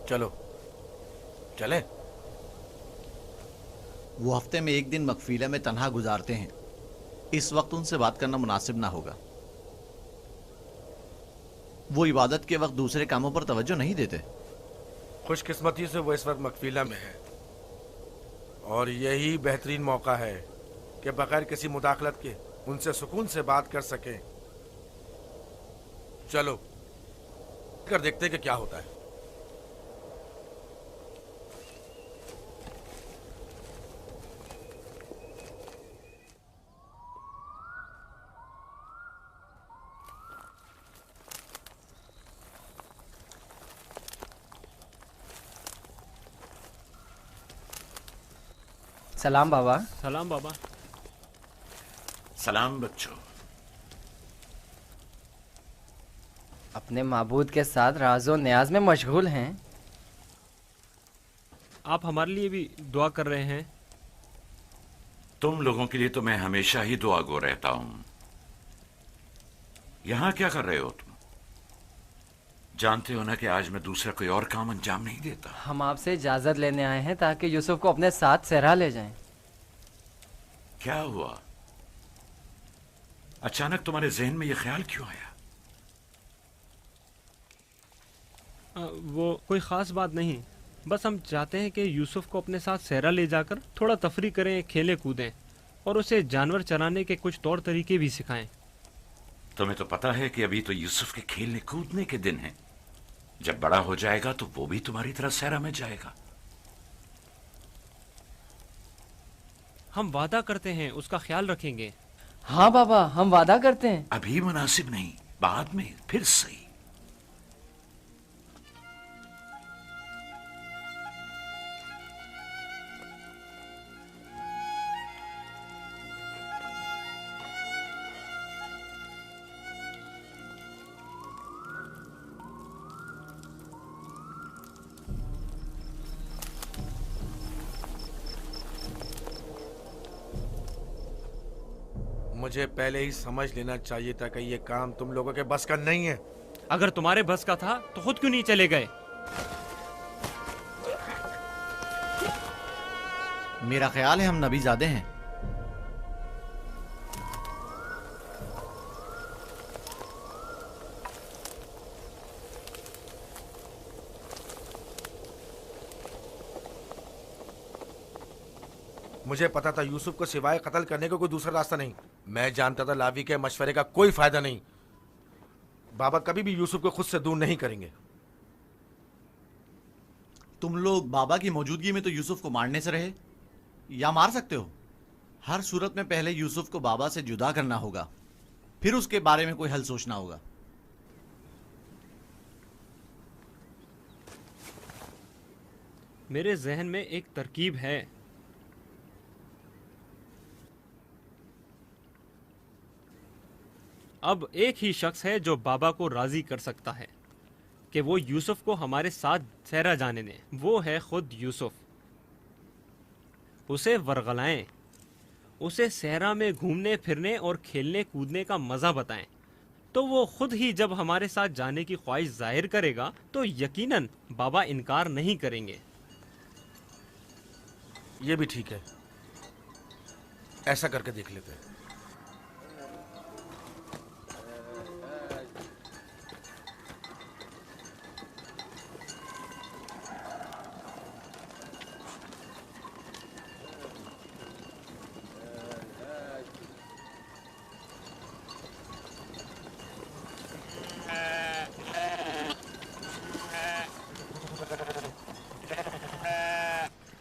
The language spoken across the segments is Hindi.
चलो चले। वो हफ्ते में एक दिन मकफीला में तन्हा गुजारते हैं। इस वक्त उनसे बात करना मुनासिब ना होगा। वो इबादत के वक्त दूसरे कामों पर तवज्जो नहीं देते। खुशकिस्मती से वो इस वक्त मकफीला में है और यही बेहतरीन मौका है कि बगैर किसी मुदाखलत के उनसे सुकून से बात कर सकें। चलो कर देखते हैं कि क्या होता है। सलाम बाबा। सलाम बाबा। सलाम बच्चों। अपने माबूद के साथ राज़ो न्याज में मशगूल हैं। आप हमारे लिए भी दुआ कर रहे हैं। तुम लोगों के लिए तो मैं हमेशा ही दुआ गो रहता हूं। यहां क्या कर रहे हो तुम? जानते हो ना कि आज मैं दूसरा कोई और काम अंजाम नहीं देता। हम आपसे इजाज़त लेने आए हैं ताकि यूसुफ को अपने साथ सहरा ले जाएं। क्या हुआ? अचानक तुम्हारे जहन में यह ख्याल क्यों आया? वो कोई ख़ास बात नहीं, बस हम चाहते हैं कि यूसुफ को अपने साथ सहरा ले जाकर थोड़ा तफरी करें, खेलें कूदें और उसे जानवर चराने के कुछ तौर तरीके भी सिखाएं। तुम्हें तो पता है कि अभी तो यूसुफ के खेलने कूदने के दिन हैं। जब बड़ा हो जाएगा तो वो भी तुम्हारी तरह सहरा में जाएगा। हम वादा करते हैं उसका ख्याल रखेंगे। हाँ बाबा, हम वादा करते हैं। अभी मुनासिब नहीं, बाद में फिर सही। मुझे पहले ही समझ लेना चाहिए था कि ये काम तुम लोगों के बस का नहीं है। अगर तुम्हारे बस का था तो खुद क्यों नहीं चले गए? मेरा ख्याल है हम नबीजादे हैं। मुझे पता था यूसुफ को सिवाय कत्ल करने का कोई दूसरा रास्ता नहीं। मैं जानता था लावी के मशवरे का कोई फायदा नहीं। बाबा कभी भी यूसुफ को खुद से दूर नहीं करेंगे। तुम लोग बाबा की मौजूदगी में तो यूसुफ को मारने से रहे या मार सकते हो। हर सूरत में पहले यूसुफ को बाबा से जुदा करना होगा, फिर उसके बारे में कोई हल सोचना होगा। मेरे जहन में एक तरकीब है। अब एक ही शख्स है जो बाबा को राजी कर सकता है कि वो यूसुफ को हमारे साथ सहरा जाने दें। वो है खुद यूसुफ। उसे वरगलाएं, उसे सहरा में घूमने फिरने और खेलने कूदने का मज़ा बताएं, तो वो खुद ही जब हमारे साथ जाने की ख्वाहिश जाहिर करेगा तो यकीनन बाबा इनकार नहीं करेंगे। ये भी ठीक है, ऐसा करके देख लेते हैं।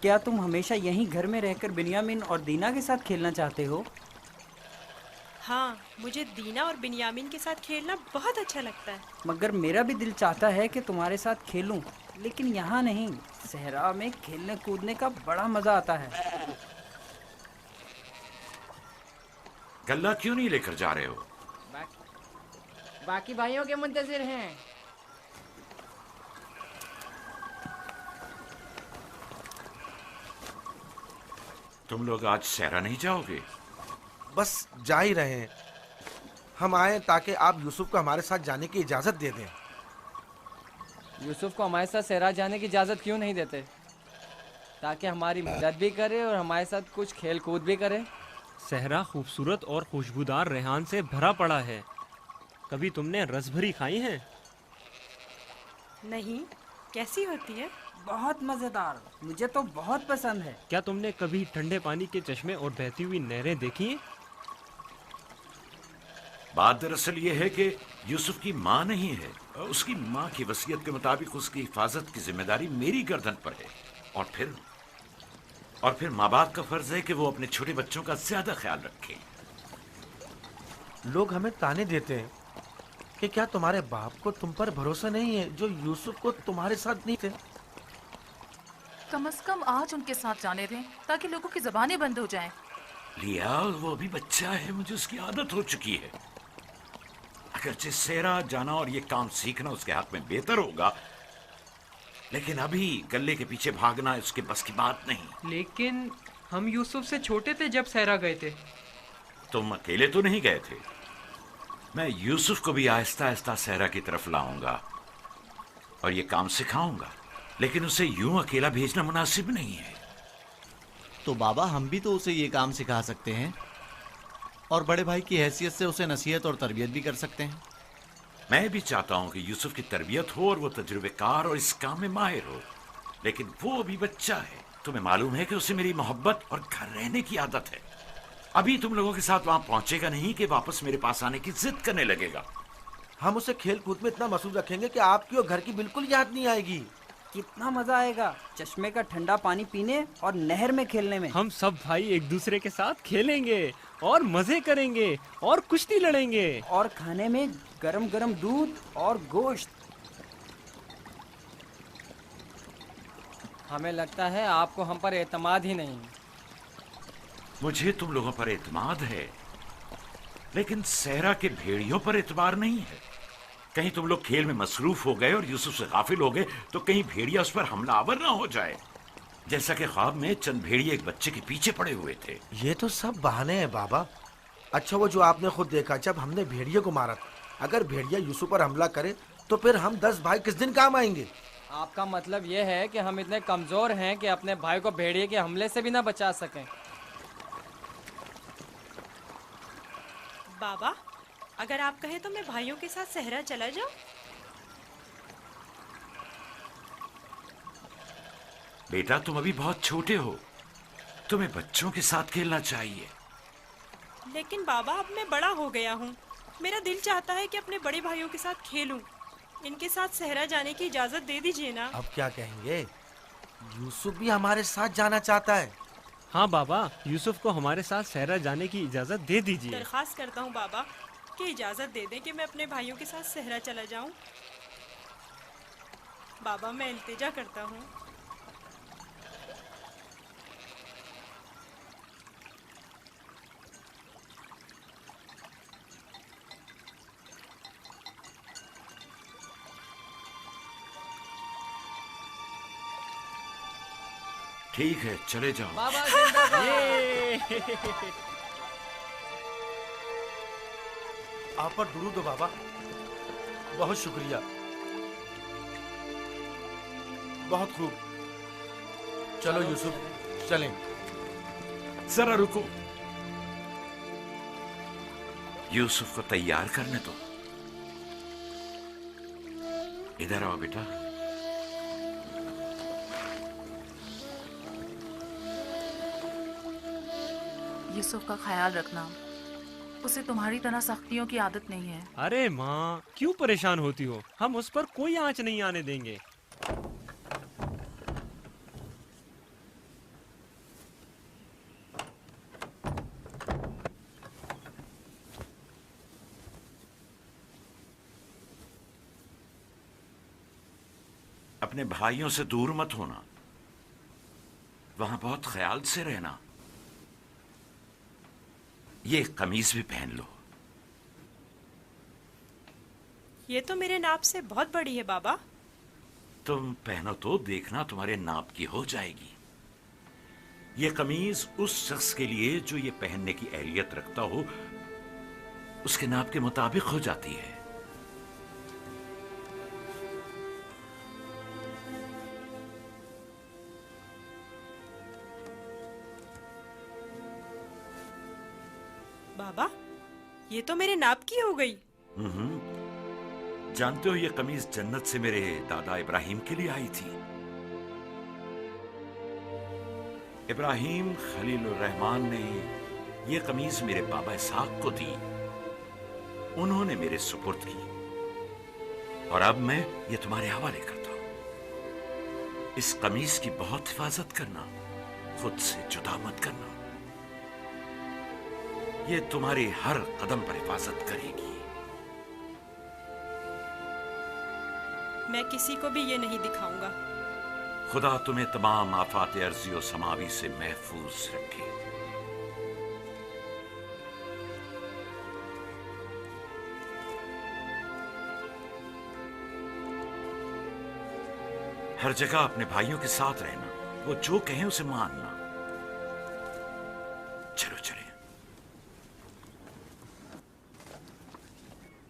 क्या तुम हमेशा यहीं घर में रहकर बिन्यामिन और दीना के साथ खेलना चाहते हो? हाँ, मुझे दीना और बिन्यामिन के साथ खेलना बहुत अच्छा लगता है। मगर मेरा भी दिल चाहता है कि तुम्हारे साथ खेलूं, लेकिन यहाँ नहीं। सहरा में खेलने कूदने का बड़ा मजा आता है। गल्ला क्यों नहीं लेकर जा रहे हो? बाकी भाइयों के मुंतजिर हैं। तुम लोग आज सहरा नहीं जाओगे? बस जा ही रहे हैं। हम आए ताकि आप यूसुफ को हमारे साथ जाने की इजाजत दे दें। यूसुफ को हमारे साथ सहरा जाने की इजाज़त क्यों नहीं देते, ताकि हमारी मदद भी करे और हमारे साथ कुछ खेल कूद भी करे। सहरा खूबसूरत और खुशबूदार रेहान से भरा पड़ा है। कभी तुमने रसभरी खाई है? नहीं, कैसी होती है? बहुत मज़ेदार, मुझे तो बहुत पसंद है। क्या तुमने कभी ठंडे पानी के चश्मे और बहती हुई नहरें देखी हैं? बात दरअसल ये है कि यूसुफ की माँ नहीं है। उसकी माँ की वसीयत के मुताबिक उसकी हिफाजत की जिम्मेदारी मेरी गर्दन पर है। और फिर माँ बाप का फर्ज है कि वो अपने छोटे बच्चों का ज्यादा ख्याल रखें। लोग हमें ताने देते हैं कि क्या तुम्हारे बाप को तुम पर भरोसा नहीं है, जो यूसुफ को तुम्हारे साथ नहीं थे। कम से कम आज उनके साथ जाने दें ताकि लोगों की जबानें बंद हो जाएं। लिया, वो अभी बच्चा है, मुझे उसकी आदत हो चुकी है। अगरचे सेरा जाना और ये काम सीखना उसके हाथ में बेहतर होगा, लेकिन अभी गल्ले के पीछे भागना उसके बस की बात नहीं। लेकिन हम यूसुफ से छोटे थे जब सहरा गए थे। तुम अकेले तो नहीं गए थे। मैं यूसुफ को भी आहिस्ता आहिस्ता सहरा की तरफ लाऊंगा और ये काम सिखाऊंगा, लेकिन उसे यूं अकेला भेजना मुनासिब नहीं है। तो बाबा, हम भी तो उसे ये काम सिखा सकते हैं और बड़े भाई की हैसियत से उसे नसीहत और तरबियत भी कर सकते हैं। मैं भी चाहता हूं कि यूसुफ की तरबियत हो और वो तजुर्बेकार और इस काम में माहिर हो, लेकिन वो अभी बच्चा है। तुम्हें मालूम है कि उसे मेरी मोहब्बत और घर रहने की आदत है। अभी तुम लोगों के साथ वहां पहुंचेगा नहीं कि वापस मेरे पास आने की जिद करने लगेगा। हम उसे खेल कूद में इतना मसरूफ रखेंगे कि आपकी और घर की बिल्कुल याद नहीं आएगी। कितना मज़ा आएगा चश्मे का ठंडा पानी पीने और नहर में खेलने में। हम सब भाई एक दूसरे के साथ खेलेंगे और मजे करेंगे और कुश्ती लड़ेंगे और खाने में गरम गरम दूध और गोश्त। हमें लगता है आपको हम पर एतमाद ही नहीं। मुझे तुम लोगों पर एतमाद है, लेकिन सहरा के भेड़ियों पर एतबार नहीं है। कहीं तुम लोग खेल में मसरूफ हो गए और यूसुफ से गाफिल हो गए तो कहीं भेड़िया उस पर हमलावर ना हो जाए, जैसा कि ख्वाब में चंद भेड़िए एक बच्चे के पीछे पड़े हुए थे। ये तो सब बहाने हैं बाबा। अच्छा, वो जो आपने खुद देखा जब हमने भेड़िए को मारा था, अगर भेड़िया यूसुफ पर हमला करे तो फिर हम 10 भाई किस दिन काम आएंगे? आपका मतलब ये है कि हम इतने कमजोर हैं कि अपने भाई को भेड़िए के हमले से भी ना बचा सकें। बाबा, अगर आप कहें तो मैं भाइयों के साथ सहरा चला जाऊं? बेटा, तुम अभी बहुत छोटे हो, तुम्हें बच्चों के साथ खेलना चाहिए। लेकिन बाबा, अब मैं बड़ा हो गया हूँ। मेरा दिल चाहता है कि अपने बड़े भाइयों के साथ खेलूं। इनके साथ सहरा जाने की इजाजत दे दीजिए ना। अब क्या कहेंगे? यूसुफ भी हमारे साथ जाना चाहता है। हाँ बाबा, यूसुफ को हमारे साथ सहरा जाने की इजाजत दे दीजिए। दरख्वास्त करता हूँ बाबा कि इजाजत दे दें कि मैं अपने भाइयों के साथ सहरा चला जाऊं। बाबा, मैं इल्तिजा करता हूँ। ठीक है, चले जाओ। बाबा जिंदाबाद। आप पर दुरूद हो बाबा, बहुत शुक्रिया। बहुत खूब, चलो यूसुफ, चलें। जरा रुको, यूसुफ को तैयार करने दो। इधर आओ बेटा। यूसुफ का ख्याल रखना, उसे तुम्हारी तरह सख्तियों की आदत नहीं है। अरे माँ, क्यों परेशान होती हो? हम उस पर कोई आंच नहीं आने देंगे। अपने भाइयों से दूर मत होना, वहां बहुत ख्याल से रहना। ये कमीज भी पहन लो। ये तो मेरे नाप से बहुत बड़ी है बाबा। तुम पहनो तो देखना तुम्हारे नाप की हो जाएगी। ये कमीज उस शख्स के लिए जो ये पहनने की अहलियत रखता हो, उसके नाप के मुताबिक हो जाती है। बाबा, ये तो मेरे नाप की हो गई। जानते हो, ये कमीज जन्नत से मेरे दादा इब्राहिम के लिए आई थी। इब्राहिम खलीलुर रहमान ने ये कमीज मेरे बाबा इसहाक को दी, उन्होंने मेरे सुपुर्द की, और अब मैं ये तुम्हारे हवाले करता हूं। इस कमीज की बहुत हिफाजत करना, खुद से जुदा मत करना, ये तुम्हारी हर कदम पर हिफाजत करेगी। मैं किसी को भी ये नहीं दिखाऊंगा। खुदा तुम्हें तमाम आफात अर्जी और समावी से महफूज रखे। हर जगह अपने भाइयों के साथ रहना, वो जो कहें उसे मानना। चलो चले।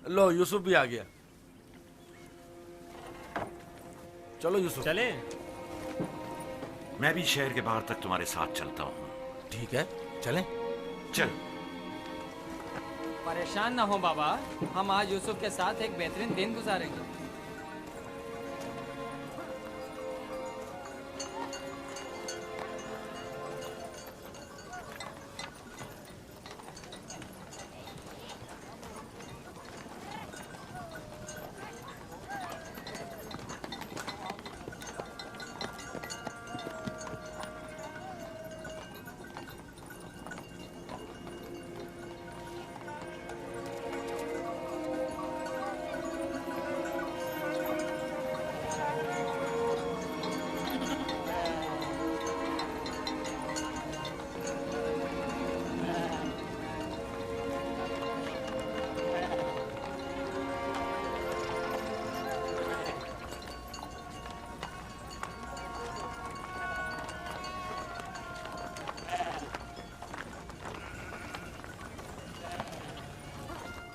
लो, यूसुफ भी आ गया। चलो यूसुफ। चले। मैं भी शहर के बाहर तक तुम्हारे साथ चलता हूँ। ठीक है, चलें। चल। परेशान ना हो बाबा, हम आज यूसुफ के साथ एक बेहतरीन दिन गुजारेंगे।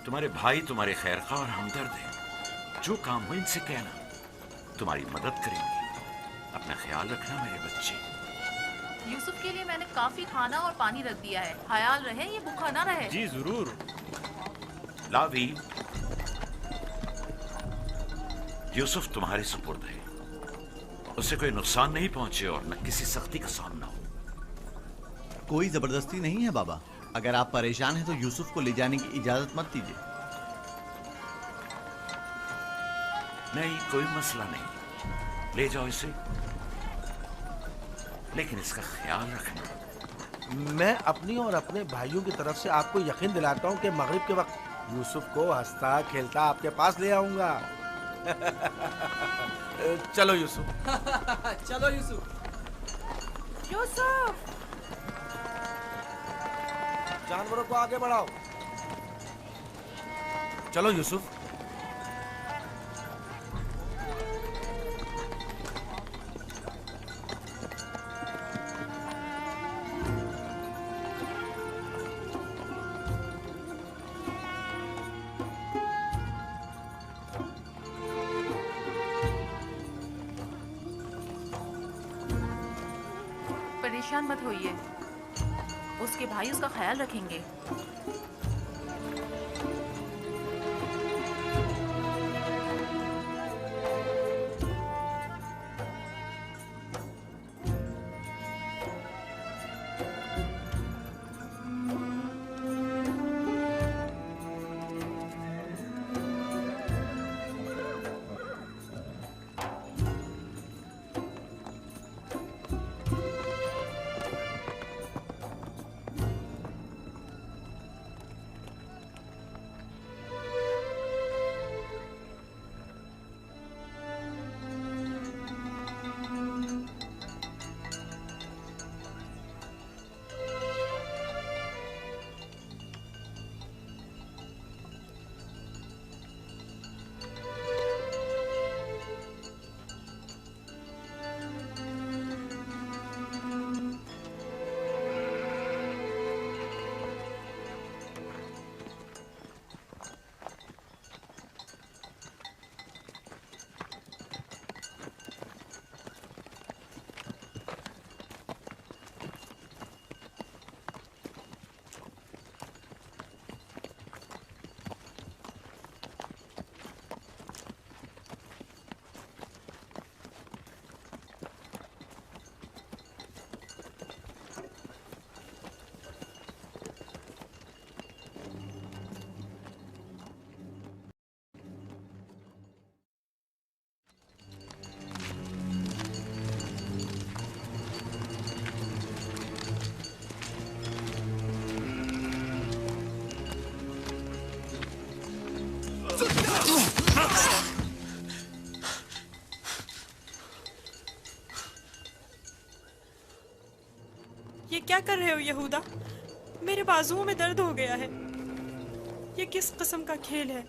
तुम्हारे भाई तुम्हारे खैरखा और हमदर्द हैं। जो काम हो इनसे कहना, तुम्हारी मदद करेंगे। अपना ख्याल रखना मेरे बच्चे। यूसुफ के लिए मैंने काफी खाना और पानी रख दिया है, ख्याल रहे ये भूखा ना रहे। जी जरूर। लावी, यूसुफ तुम्हारे सुपुर्द है, उसे कोई नुकसान नहीं पहुंचे और न किसी सख्ती का सामना हो। कोई जबरदस्ती नहीं है बाबा। अगर आप परेशान हैं तो यूसुफ को ले जाने की इजाजत मत दीजिए। नहीं, कोई मसला नहीं, ले जाओ इसे, लेकिन इसका ख्याल रखना। मैं अपनी और अपने भाइयों की तरफ से आपको यकीन दिलाता हूँ कि मगरिब के वक्त यूसुफ को हंसता खेलता आपके पास ले आऊंगा। चलो यूसुफ। चलो यूसुफ। यूसुफ, जानवरों को आगे बढ़ाओ। चलो यूसुफ। परेशान मत होइए, उसके भाई उसका ख्याल रखेंगे। क्या कर रहे हो यहूदा? मेरे बाजुओं में दर्द हो गया है। ये किस किस्म का खेल है?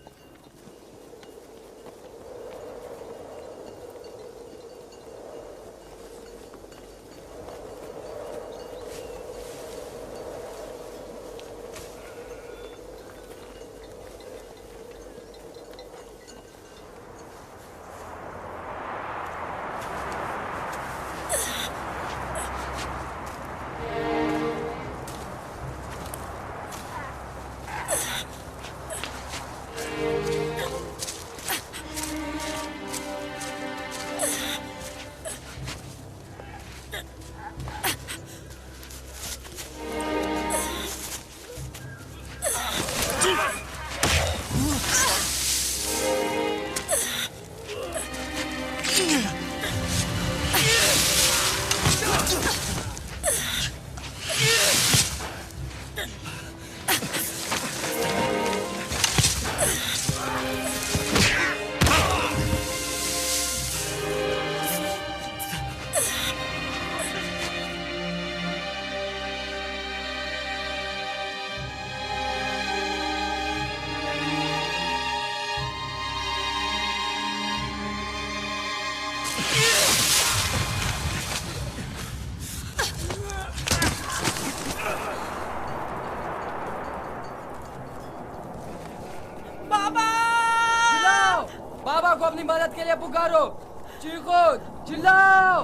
बाबा को अपनी मदद के लिए पुकारो, चीखो, चिल्लाओ।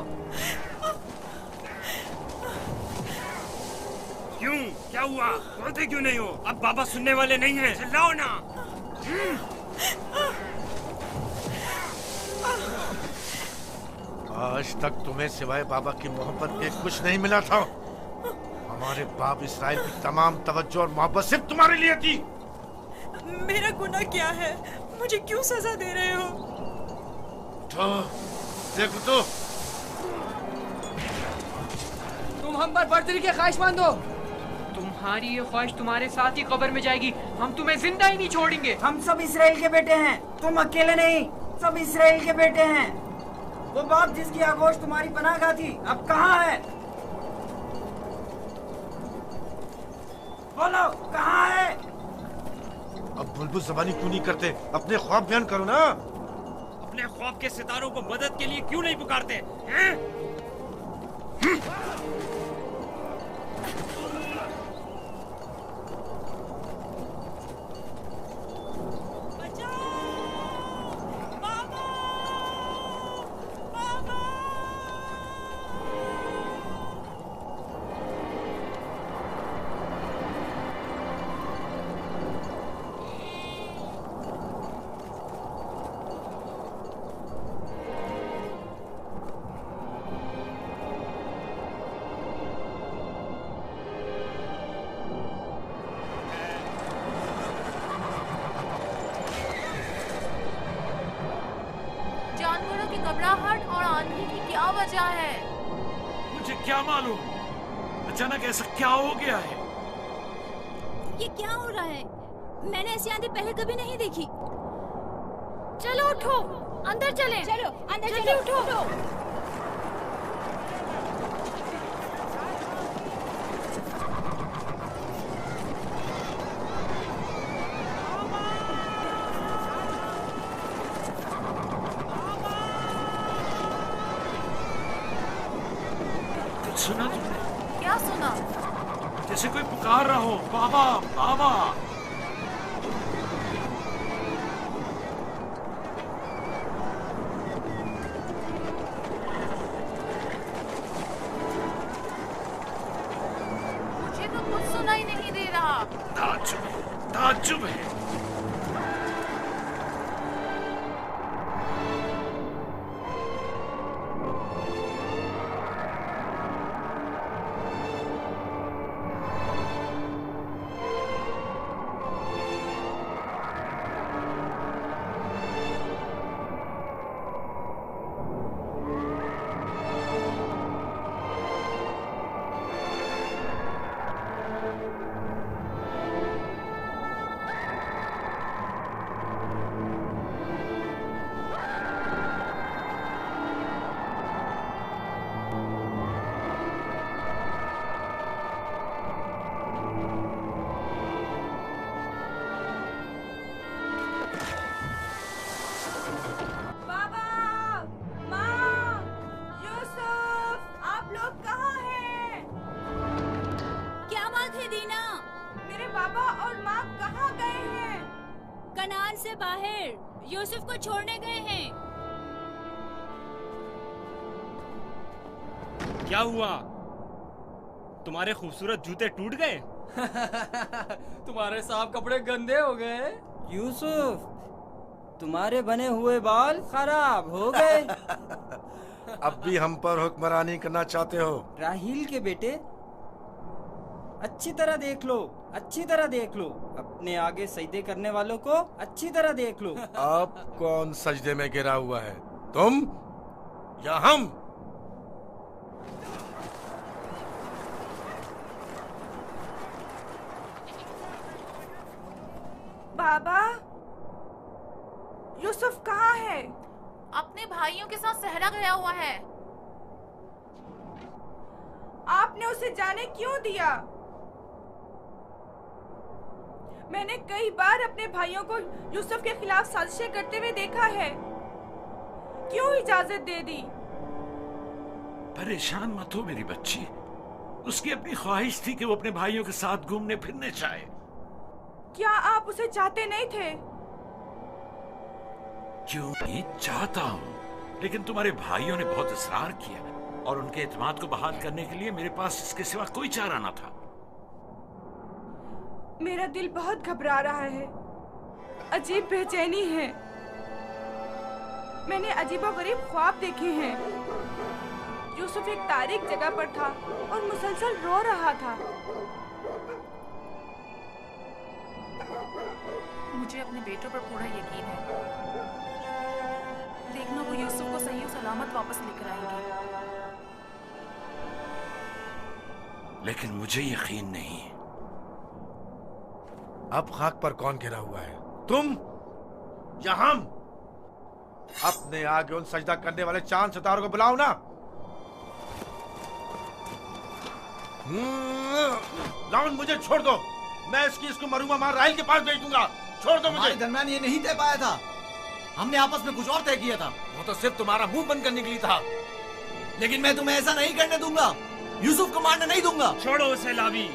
क्यों? क्या हुआ? बोलते क्यों नहीं हो? अब बाबा सुनने वाले नहीं हैं। चिल्लाओ ना। आज तक तुम्हें सिवाय बाबा की मोहब्बत के कुछ नहीं मिला था। हमारे बाप इसराइल की तमाम तवज्जो और मोहब्बत सिर्फ तुम्हारे लिए थी। मेरा गुनाह क्या है? मुझे क्यों सजा दे रहे हो? तो देखो तो, तुम हम पर बर्तरी के ख्वाहिशमंद हो। तुम्हारी ये ख्वाहिश तुम्हारे साथ ही कब्र में जाएगी। हम तुम्हें जिंदा ही नहीं छोड़ेंगे। हम सब इसराइल के बेटे हैं, तुम अकेले नहीं, सब इसराइल के बेटे हैं। वो बाप जिसकी आगोश तुम्हारी पनाहगाह थी, अब कहाँ है? बोलो, कहाँ है? अब बुलबुल ज़बानी क्यों नहीं करते? अपने ख्वाब बयान करो ना। अपने ख्वाब के सितारों को मदद के लिए क्यों नहीं पुकारते हैं? जानवरों की घबराहट और आंधी की क्या वजह है? मुझे क्या मालूम, अचानक ऐसा क्या हो गया है? ये क्या हो रहा है? मैंने ऐसी आंधी पहले कभी नहीं देखी। चलो उठो, अंदर चलें। चलो अंदर चलो, उठो। सुना तुमने? क्या सुना? जैसे कोई पुकार रहा हो, बाबा बाबा। मुझे तो कुछ सुनाई नहीं दे रहा। ताज्जुब है। बाहर यूसुफ को छोड़ने गए हैं। क्या हुआ? तुम्हारे खूबसूरत जूते टूट गए? तुम्हारे साफ कपड़े गंदे हो गए। यूसुफ, तुम्हारे बने हुए बाल खराब हो गए। अब भी हम पर हुक्मरानी करना चाहते हो? राहील के बेटे, अच्छी तरह देख लो, अच्छी तरह देख लो। अपने आगे सजदे करने वालों को अच्छी तरह देख लो। अब कौन सजदे में गिरा हुआ है, तुम या हम? बाबा, यूसुफ कहाँ है? अपने भाइयों के साथ सहरा गया हुआ है। आपने उसे जाने क्यों दिया? मैंने कई बार अपने भाइयों को यूसुफ के खिलाफ साजिशें करते हुए देखा है। क्यों इजाजत दे दी? परेशान मत हो मेरी बच्ची। उसकी अपनी ख्वाहिश थी कि वो अपने भाइयों के साथ घूमने फिरने चाहे। क्या आप उसे चाहते नहीं थे? क्यों नहीं चाहता हूँ, लेकिन तुम्हारे भाइयों ने बहुत इसरार किया और उनके एतमाद को बहाल करने के लिए मेरे पास इसके सिवा कोई चारा न था। मेरा दिल बहुत घबरा रहा है, अजीब बेचैनी है। मैंने अजीबोगरीब ख्वाब देखे हैं। यूसुफ एक तारीक जगह पर था और मुसलसल रो रहा था। मुझे अपने बेटों पर पूरा यकीन है। देखना, वो यूसुफ को सही और सलामत वापस लेकर आएंगे। लेकिन मुझे यकीन नहीं। अब खाक पर कौन गिरा हुआ है, तुम या हम? अपने आगे उन सजदा करने वाले चांद सितारों को बुलाओ ना। लाउन, मुझे छोड़ दो। मैं इसको मरूमा मार राहिल के पास भेज दूंगा। छोड़ दो मुझे। हमारे दरमियान ये नहीं तय पाया था। हमने आपस में कुछ और तय किया था। वो तो सिर्फ तुम्हारा मुंह बंद करने के लिए था। लेकिन मैं तुम्हें ऐसा नहीं करने दूंगा। यूसुफ को मारने नहीं दूंगा। छोड़ो उसे लावी,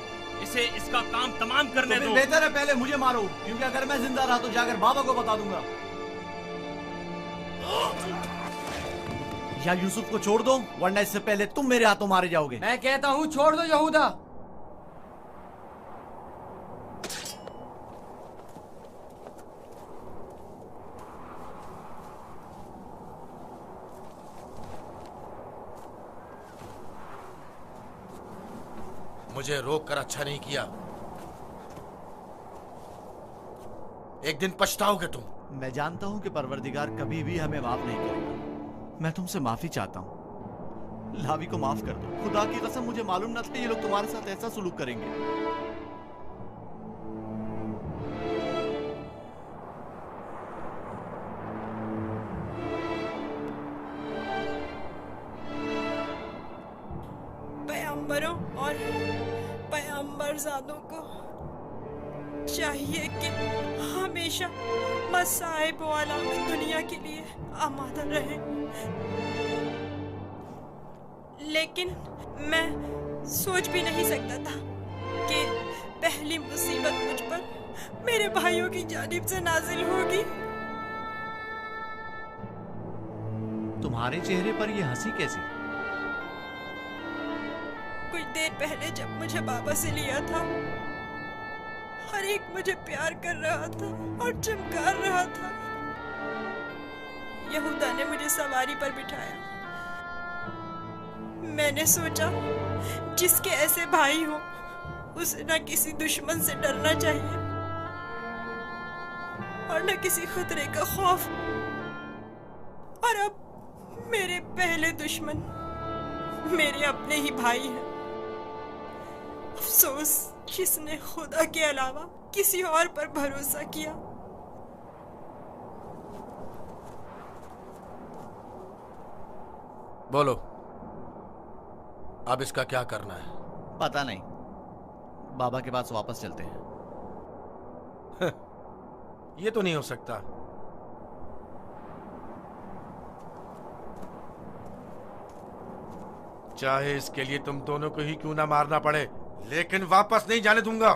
इसे इसका काम तमाम करने दो। बेहतर है पहले मुझे मारो, क्योंकि अगर मैं जिंदा रहा तो जाकर बाबा को बता दूंगा। या यूसुफ को छोड़ दो, वरना इससे पहले तुम मेरे हाथों मारे जाओगे। मैं कहता हूँ छोड़ दो यहूदा। मुझे रोक कर अच्छा नहीं किया। एक दिन पछताओगे तुम। मैं जानता हूं कि परवरदिगार कभी भी हमें माफ नहीं करेगा। मैं तुमसे माफी चाहता हूं। लावी को माफ कर दो। खुदा की कसम, मुझे मालूम न था ये लोग तुम्हारे साथ ऐसा सुलूक करेंगे। पैगंबरों और पैगंबरजादों को चाहिए कि हमेशा मसाइब वाला दुनिया के लिए आमादा रहे। लेकिन मैं सोच भी नहीं सकता था कि पहली मुसीबत मुझ पर मेरे भाइयों की जानिब से नाजिल होगी। तुम्हारे चेहरे पर ये हंसी कैसी? कुछ देर पहले जब मुझे बाबा से लिया था, हर एक मुझे प्यार कर रहा था और चमकार रहा था। यहूदा ने मुझे सवारी पर बिठाया। मैंने सोचा जिसके ऐसे भाई हो उसे न किसी दुश्मन से डरना चाहिए और न किसी खतरे का खौफ। और अब मेरे पहले दुश्मन मेरे अपने ही भाई हैं। अफसोस किसने खुदा के अलावा किसी और पर भरोसा किया। बोलो, अब इसका क्या करना है? पता नहीं। बाबा के पास वापस चलते हैं। ये तो नहीं हो सकता। चाहे इसके लिए तुम दोनों को ही क्यों ना मारना पड़े, लेकिन वापस नहीं जाने दूंगा।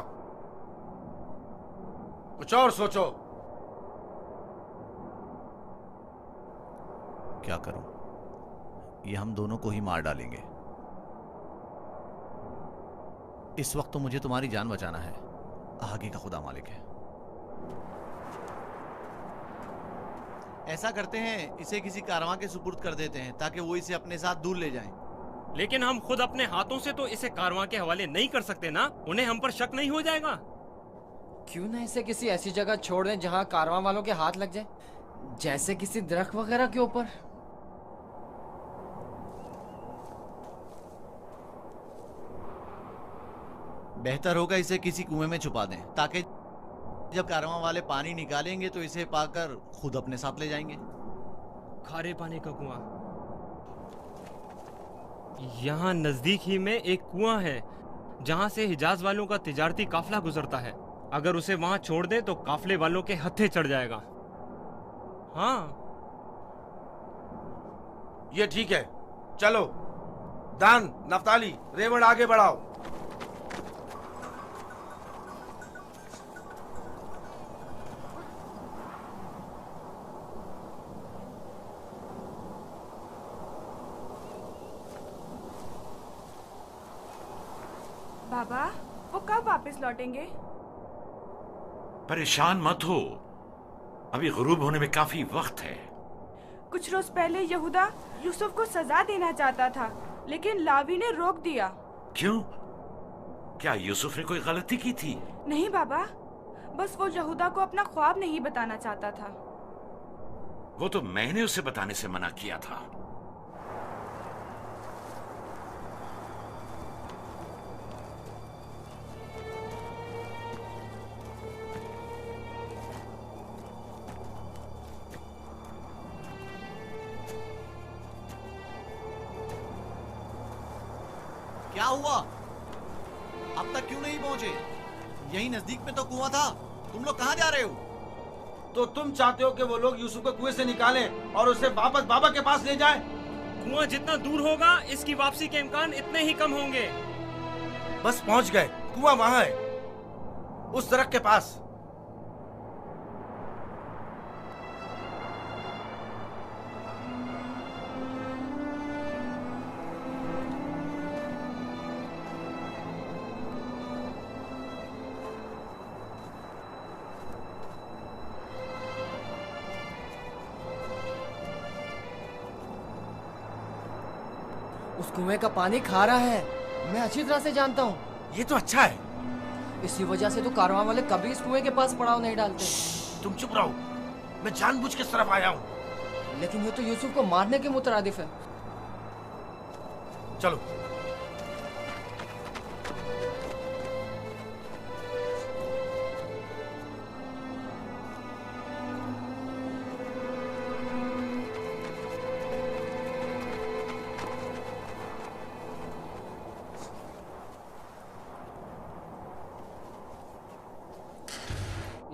कुछ और सोचो। क्या करूं? ये हम दोनों को ही मार डालेंगे। इस वक्त तो मुझे तुम्हारी जान बचाना है, आगे का खुदा मालिक है। ऐसा करते हैं, इसे किसी कारवां के सुपुर्द कर देते हैं ताकि वो इसे अपने साथ दूर ले जाएं। लेकिन हम खुद अपने हाथों से तो इसे कारवां के हवाले नहीं कर सकते ना, उन्हें हम पर शक नहीं हो जाएगा? क्यों ना इसे किसी ऐसी जगह छोड़ दें जहां कारवां वालों के हाथ लग जाए, जैसे किसी दरख्त वगैरह के ऊपर। बेहतर होगा इसे किसी कुएं में छुपा दें ताकि जब कारवां वाले पानी निकालेंगे तो इसे पाकर खुद अपने साथ ले जाएंगे। खारे पानी का कुआं। यहाँ नजदीक ही में एक कुआं है जहाँ से हिजाज वालों का तिजारती काफला गुजरता है। अगर उसे वहाँ छोड़ दें तो काफले वालों के हत्थे चढ़ जाएगा। हाँ, ये ठीक है, चलो। दान, नफ्ताली, रेवड़ आगे बढ़ाओ। बाबा, वो कब वापस लौटेंगे? परेशान मत हो, अभी गुरूब होने में काफी वक्त है। कुछ रोज पहले यहूदा यूसुफ को सजा देना चाहता था, लेकिन लावी ने रोक दिया। क्यों? क्या यूसुफ ने कोई गलती की थी? नहीं बाबा, बस वो यहूदा को अपना ख्वाब नहीं बताना चाहता था। वो तो मैंने उसे बताने से मना किया था। क्या हुआ? अब तक क्यों नहीं पहुंचे? यही नजदीक में तो कुआं था। तुम लोग कहां जा रहे हो? तो तुम चाहते हो कि वो लोग यूसुफ को कुएं से निकालें और उसे वापस बाबा के पास ले जाएं? कुआं जितना दूर होगा इसकी वापसी के इम्कान इतने ही कम होंगे। बस पहुंच गए, कुआं वहां है, उस दरख्त के पास। उस कुएं का पानी खारा है, मैं अच्छी तरह से जानता हूँ। ये तो अच्छा है। इसी वजह से तो कारवां वाले कभी इस कुएं के पास पड़ाव नहीं डालते। तुम चुप रहो, मैं जानबूझ के इस तरफ आया हूँ। लेकिन ये तो यूसुफ को मारने के मुतरादिफ है। चलो।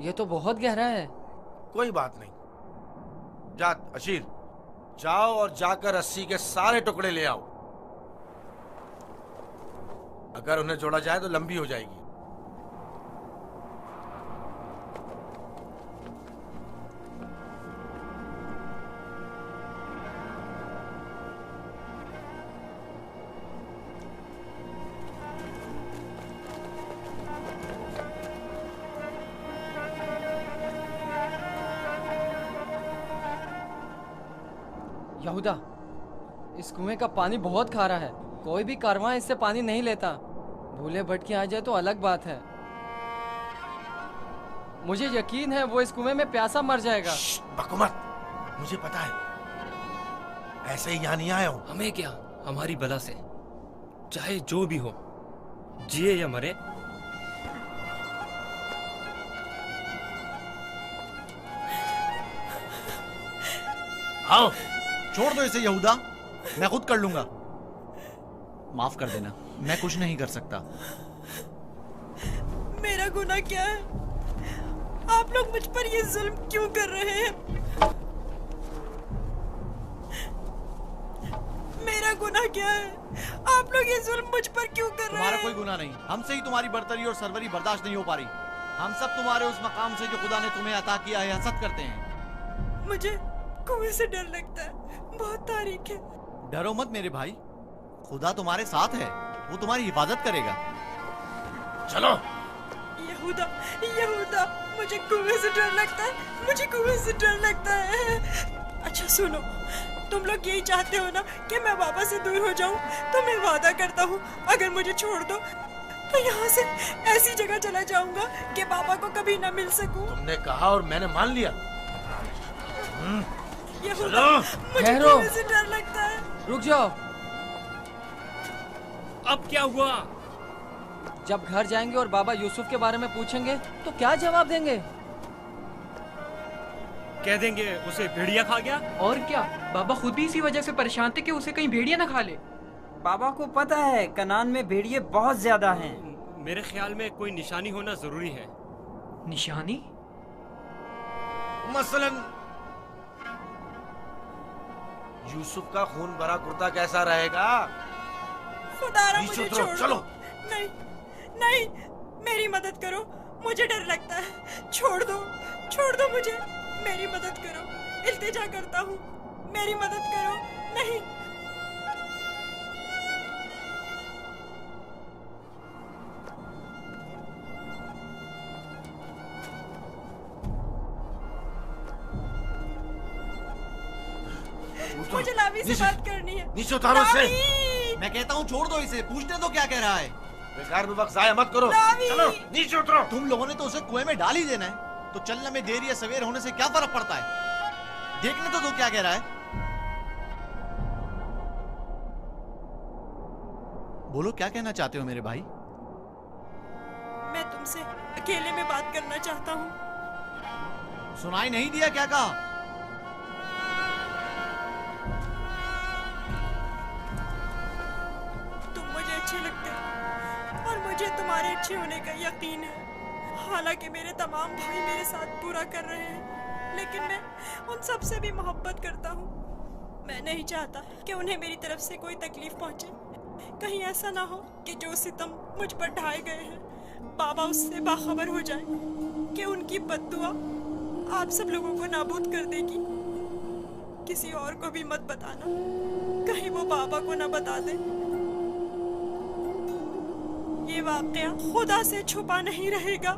ये तो बहुत गहरा है। कोई बात नहीं। जा अशीर, जाओ और जाकर रस्सी के सारे टुकड़े ले आओ। अगर उन्हें जोड़ा जाए तो लंबी हो जाएगी। यहूदा, इस कुएं का पानी बहुत खारा है, कोई भी कारवां इससे पानी नहीं लेता। भूले भटके आ जाए तो अलग बात है। मुझे यकीन है वो इस कुएं में प्यासा मर जाएगा। बकुमत, मुझे पता है, ऐसे ही यहाँ नहीं आया हूँ। हमें क्या, हमारी बला से चाहे जो भी हो, जिए या मरे, आओ। छोड़ दो इसे यहूदा, मैं खुद कर लूंगा। माफ कर देना, मैं कुछ नहीं कर सकता। मेरा गुनाह क्या है? आप लोग मुझ पर ये जुल्म क्यों कर रहे हैं? मेरा गुनाह क्या है? आप लोग ये जुल्म मुझ पर क्यों कर रहे हैं? तुम्हारा कोई गुनाह नहीं, हमसे ही तुम्हारी बर्तरी और सरवरी बर्दाश्त नहीं हो पा रही। हम सब तुम्हारे उस मकाम से जो खुदा ने तुम्हें अता किया है हसद करते हैं। मुझे कुएं से डर लगता है। बहुत तारीख है। डरो मत मेरे भाई, खुदा तुम्हारे साथ है, वो तुम्हारी हिफाजत करेगा। चलो। यहूदा, यहूदा, मुझे कुएं से डर लगता है, मुझे कुएं से डर लगता है। अच्छा सुनो, तुम लोग यही चाहते हो ना कि मैं बाबा से दूर हो जाऊं? तो मैं वादा करता हूँ, अगर मुझे छोड़ दो तो यहाँ से ऐसी जगह चला जाऊंगा कि बाबा को कभी ना मिल सकूं। तुमने कहा और मैंने मान लिया। यहूदा, मुझे ठहरो। कुएं से डर लगता है। रुक जाओ। अब क्या हुआ? जब घर जाएंगे और बाबा यूसुफ के बारे में पूछेंगे तो क्या जवाब देंगे? कह देंगे उसे भेड़िया खा गया। और क्या, बाबा खुद भी इसी वजह से परेशान थे कि उसे कहीं भेड़िया ना खा ले। बाबा को पता है कनान में भेड़िए बहुत ज्यादा हैं। मेरे ख्याल में कोई निशानी होना जरूरी है। निशानी? मसलन यूसुफ का खून भरा कुर्ता कैसा रहेगा? खुदारा मुझे उतरो, छोड़ चलो। दो। नहीं, नहीं, मेरी मदद करो, मुझे डर लगता है। छोड़ दो मुझे, मेरी मदद करो, इल्तिजा करता हूँ, मेरी मदद करो। नहीं। मुझे लावी से बात करनी है। नीचे उतारो इसे। लावी! मैं कहता हूँ छोड़ दो इसे, पूछने दो क्या कह रहा है। बेकार में वक्त जाया मत करो। लावी! चलो नीचे उतरो। तुम लोगों ने तो उसे कुएं में डाल ही देना है, तो चलने में देर या सवेर होने से क्या फर्क पड़ता है? देखने तो दो क्या कह रहा है। बोलो क्या कहना चाहते हो मेरे भाई? मैं तुमसे अकेले में बात करना चाहता हूँ। सुनाई नहीं दिया क्या कहा? तुम मुझे अच्छे लगते हो और मुझे तुम्हारे अच्छे होने का यकीन है। हालांकि मेरे तमाम भाई मेरे साथ बुरा कर रहे हैं, लेकिन मैं उन सब से भी मोहब्बत करता हूँ। मैं नहीं चाहता कि उन्हें मेरी तरफ से कोई तकलीफ पहुंचे। कहीं ऐसा ना हो कि जो सितम मुझ पर ढाए गए हैं, बाबा उससे बाखबर हो जाए कि उनकी बद्दुआ आप सब लोगों को नाबूद कर देगी। किसी और को भी मत बताना, कहीं वो बाबा को ना बता दे। ये वाकया खुदा से छुपा नहीं रहेगा।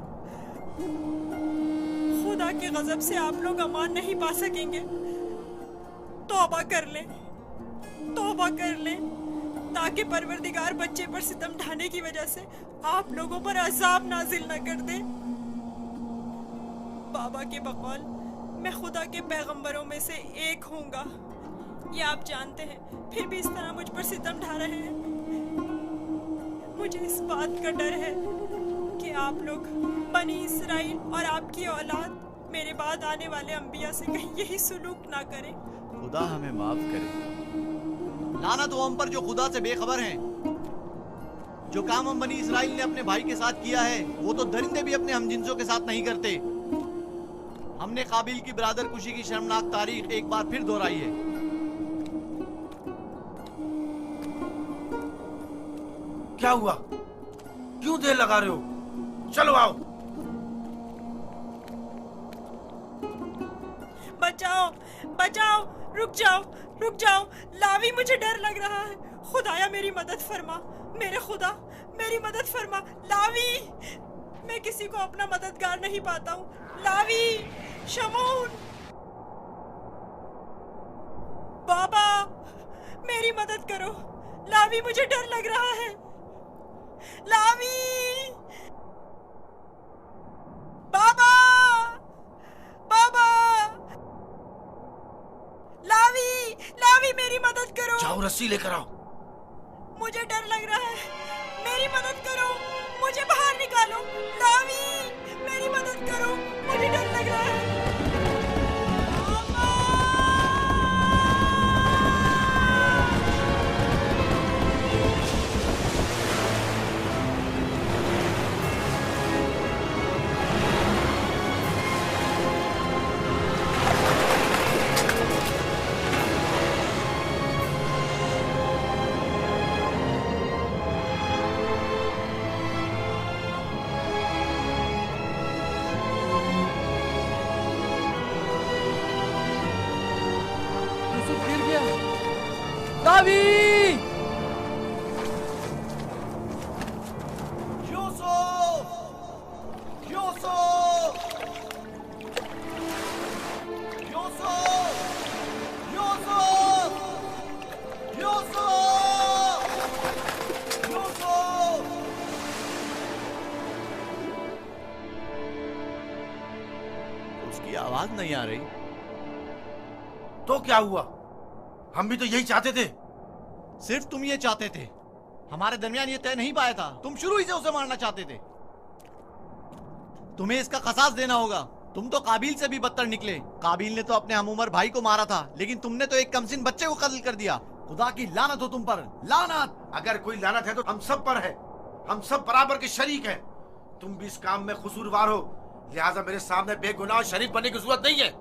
खुदा के गजब से आप लोग अमान नहीं पा सकेंगे। तौबा कर ले ताकि परवरदिगार बच्चे पर सितम ढाने की वजह से आप लोगों पर अजाब नाजिल न कर दे। बाबा के बकौल मैं खुदा के पैगंबरों में से एक होऊंगा, ये आप जानते हैं, फिर भी इस तरह मुझ पर सितम ढा रहे हैं। मुझे इस बात का डर है कि आप लोग बनी इसराइल और आपकी औलाद मेरे बाद आने वाले अंबिया से कहीं यही सुलूक ना करें। खुदा हमें माफ करे। लानत हो हम पर जो खुदा से बेखबर हैं। जो काम हम बनी इसराइल ने अपने भाई के साथ किया है, वो तो दरिंदे भी अपने हमजिंसों के साथ नहीं करते। हमने काबिल की बरादर कुशी की शर्मनाक तारीख एक बार फिर दोहराई है। क्या हुआ? क्यों देर लगा रहे हो? चलो आओ। बचाओ, बचाओ, रुक जाओ, लावी, मुझे डर लग रहा है। खुदाया मेरी मदद फरमा, मेरे खुदा मेरी मदद फरमा। लावी, मैं किसी को अपना मददगार नहीं पाता हूँ। लावी, शमून, बाबा मेरी मदद करो। लावी, मुझे डर लग रहा है। लावी, बाबा, लावी मेरी मदद करो। जाओ रस्सी लेकर आओ। मुझे डर लग रहा है, मेरी मदद करो, मुझे बाहर निकालो। लावी, मेरी मदद करो, मुझे डर लग रहा है। चाबी। उसकी आवाज नहीं आ रही। तो क्या हुआ? हम भी तो यही चाहते थे। सिर्फ तुम ये चाहते थे, हमारे दरमियान ये तय नहीं पाया था। तुम शुरू ही से उसे मारना चाहते थे। तुम्हें इसका खसास देना होगा। तुम तो काबिल से भी बदतर निकले। काबिल ने तो अपने हम उम्र भाई को मारा था, लेकिन तुमने तो एक कमसिन बच्चे को कत्ल कर दिया। खुदा की लानत हो तुम पर, लानत। अगर कोई लानत है तो हम सब पर है। हम सब बराबर के शरीक हैं। तुम भी इस काम में कसूरवार हो, लिहाजा मेरे सामने बेगुनाह शरीक बनने की जरूरत नहीं है।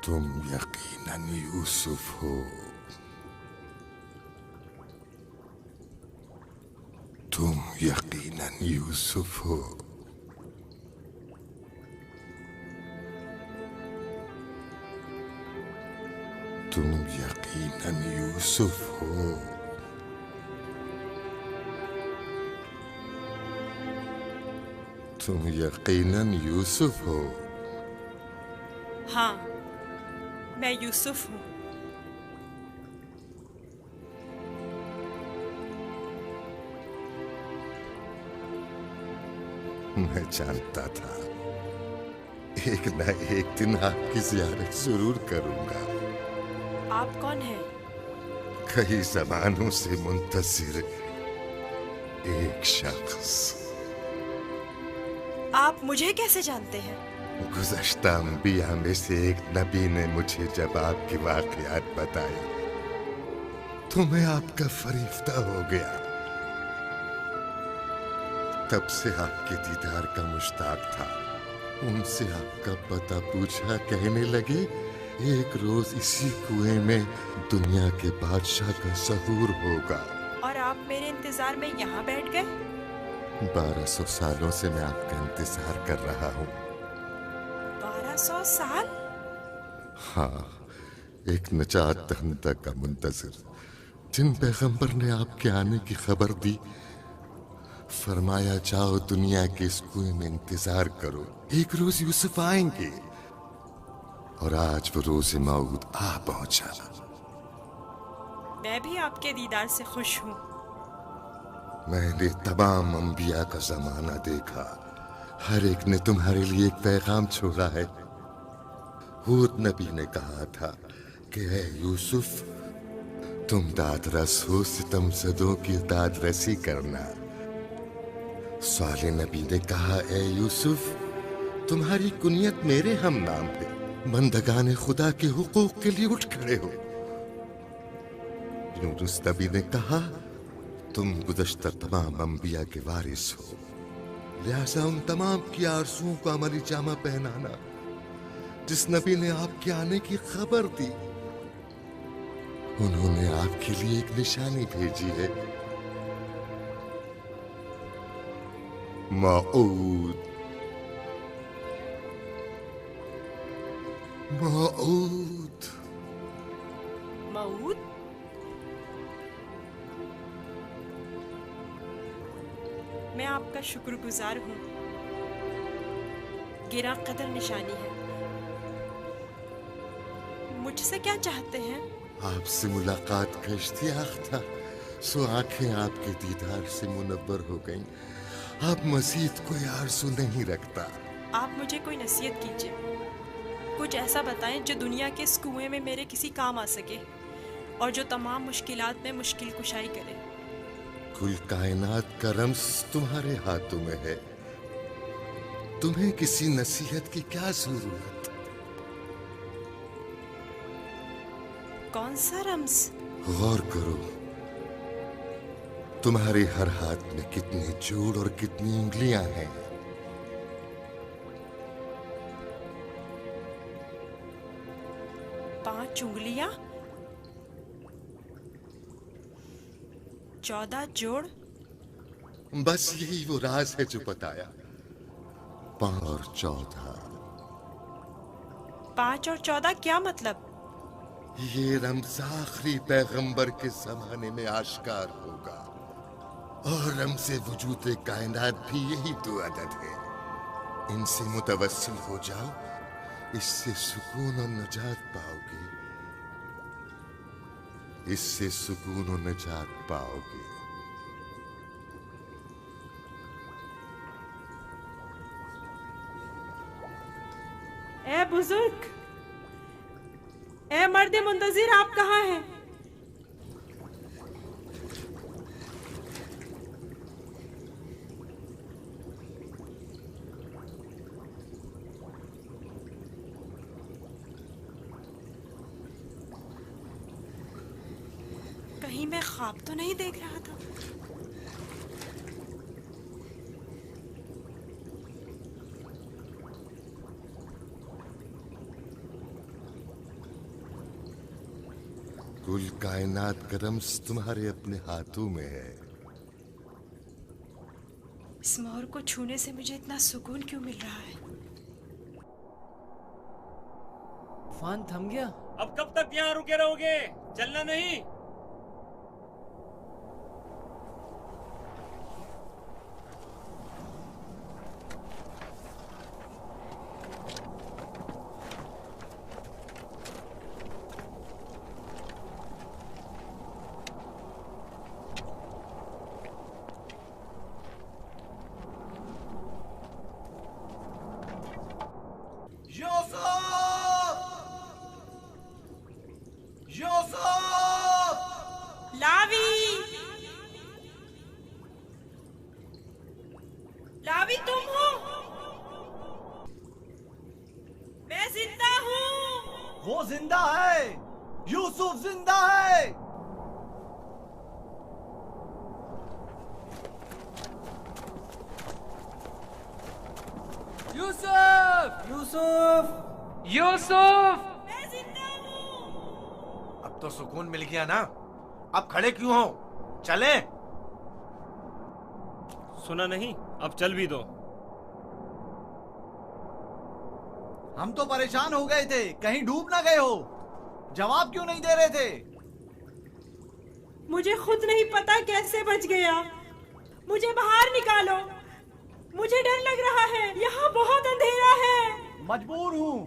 तुम यकीनन यूसुफ हो। तुम यकीनन यूसुफ हो। तुम यकीनन यूसुफ हो। तुम यकीनन यूसुफ हो। हाँ, मैं यूसुफ हूँ। मैं जानता था एक न एक दिन आपकी ज़ियारत जरूर करूंगा। आप कौन हैं? कई ज़मानों से मुंतज़िर एक शख्स। आप मुझे कैसे जानते हैं? गुज़श्ता अंबिया में से एक नबी ने मुझे जब आपकी वाक़यात बताई तो मैं आपका फरिश्ता हो गया। तब से आपके दीदार का मुश्ताक था। उनसे आपका पता पूछा, कहने लगे एक रोज इसी कुएं में दुनिया के बादशाह का ज़हूर होगा। और आप मेरे इंतजार में यहाँ बैठ गए? 1200 सालों से मैं आपका इंतजार कर रहा हूँ। 1200 साल? हाँ, एक नजात दहिंदा का मुंतज़िर, जिन पैगंबर ने आपके आने की खबर दी, फरमाया जाओ दुनिया के इस कुएं में इंतजार करो, एक रोज यूसुफ आएंगे। और आज वो रोज़े मौऊद आ पहुंचा। मैं भी आपके दीदार से खुश हूँ। मैंने तमाम अंबिया का जमाना देखा, हर एक ने तुम्हारे लिए एक पैगाम छोड़ा है। हूद नबी ने कहा था कि ऐ यूसुफ, तुम दादरस हो, सितमज़दों की दादरसी करना। साले नबी ने कहा, ऐ यूसुफ, तुम्हारी कुनियत मेरे हम नाम है, बंदगाने खुदा के हुकूक के लिए उठ खड़े हो। यूनुस नबी ने कहा, तुम गुज़श्ता तमाम अंबिया के वारिस हो, लिहाजा उन तमाम की आरज़ुओं को अमली जामा पहनाना जिस नबी ने आपके आने की खबर दी। उन्होंने आपके लिए एक निशानी भेजी है, मऊद। मऊद। मऊद? मैं आपका शुक्रगुजार हूँ। गिरा कदर निशानी है। मुझसे क्या चाहते हैं? आपसे मुलाकात का इश्तियाक था, सो आंखें आपके दीदार से मुनव्वर हो गईं। अब मज़ीद कोई आरज़ू नहीं रखता। आप मुझे कोई नसीहत कीजिए, कुछ ऐसा बताएं जो दुनिया के इस कुएं में मेरे किसी काम आ सके और जो तमाम मुश्किलात में मुश्किल कुशाई करे। कुल कायनात का रम्स तुम्हारे हाथों में है, तुम्हें किसी नसीहत की क्या जरूरत? कौन सा रम्स? गौर करो, तुम्हारे हर हाथ में कितने जोड़ और कितनी उंगलियां हैं। चुंगलियां 14 जोड़। बस यही वो राज है जो बताया। 5 और 14। 5 और 14 क्या मतलब? ये रमज़ आखिरी पैगंबर के जमाने में आश्कार होगा और रमज़े वजूद कायनात भी यही 2 अदद है। इनसे मुतवस्सिल हो जाओ, इससे सुकून और नजात पाओगे, इससे सुकून और नजात पाओगे। ए बुजुर्ग, ए मर्द मुंतजिर, आप कहाँ हैं? कहीं मैं ख्वाब तो नहीं देख रहा था? कुल कायनात का रम्ज़ तुम्हारे अपने हाथों में है। इस मोर को छूने से मुझे इतना सुकून क्यों मिल रहा है? तूफान थम गया। अब कब तक यहाँ रुके रहोगे? चलना नहीं? लावी तुम हो? मैं जिंदा हूँ। वो जिंदा है, यूसुफ जिंदा है। यूसुफ! यूसुफ! यूसुफ! मैं जिंदा हूँ। अब तो सुकून मिल गया ना? अब खड़े क्यों हो? चलें? सुना नहीं? अब चल भी दो। हम तो परेशान हो गए थे, कहीं डूब ना गए हो। जवाब क्यों नहीं दे रहे थे? मुझे खुद नहीं पता कैसे बच गया। मुझे बाहर निकालो, मुझे डर लग रहा है, यहाँ बहुत अंधेरा है। मजबूर हूँ,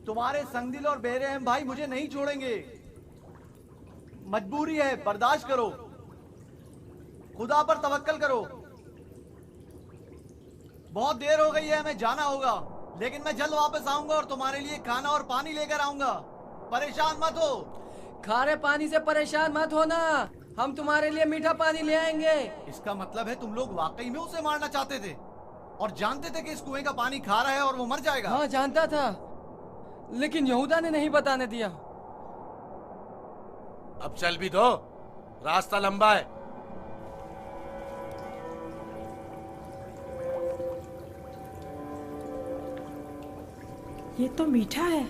तुम्हारे संगदिल और बेरहम भाई मुझे नहीं छोड़ेंगे। मजबूरी है, बर्दाश्त करो, खुदा पर तवक्कल करो। बहुत देर हो गई है, हमें जाना होगा, लेकिन मैं जल्द वापस आऊंगा और तुम्हारे लिए खाना और पानी लेकर आऊंगा। परेशान मत हो। खारे पानी से परेशान मत होना, हम तुम्हारे लिए मीठा पानी ले आएंगे। इसका मतलब है तुम लोग वाकई में उसे मारना चाहते थे और जानते थे कि इस कुएं का पानी खारा है और वो मर जाएगा। हाँ जानता था, लेकिन यहूदा ने नहीं बताने दिया। अब चल भी दो, रास्ता लंबा है। ये तो मीठा है।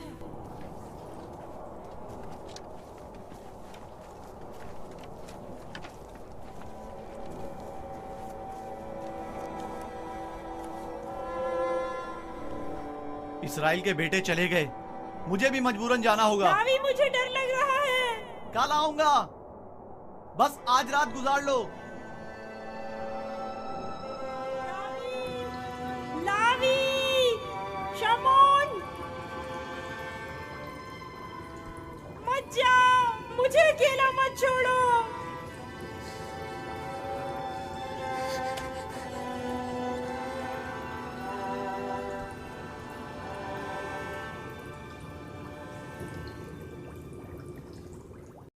इसराइल के बेटे चले गए, मुझे भी मजबूरन जाना होगा। लावी, मुझे डर लग रहा है। कल आऊंगा, बस आज रात गुजार लो। लावी, शमोन, मत जाओ, मुझे अकेला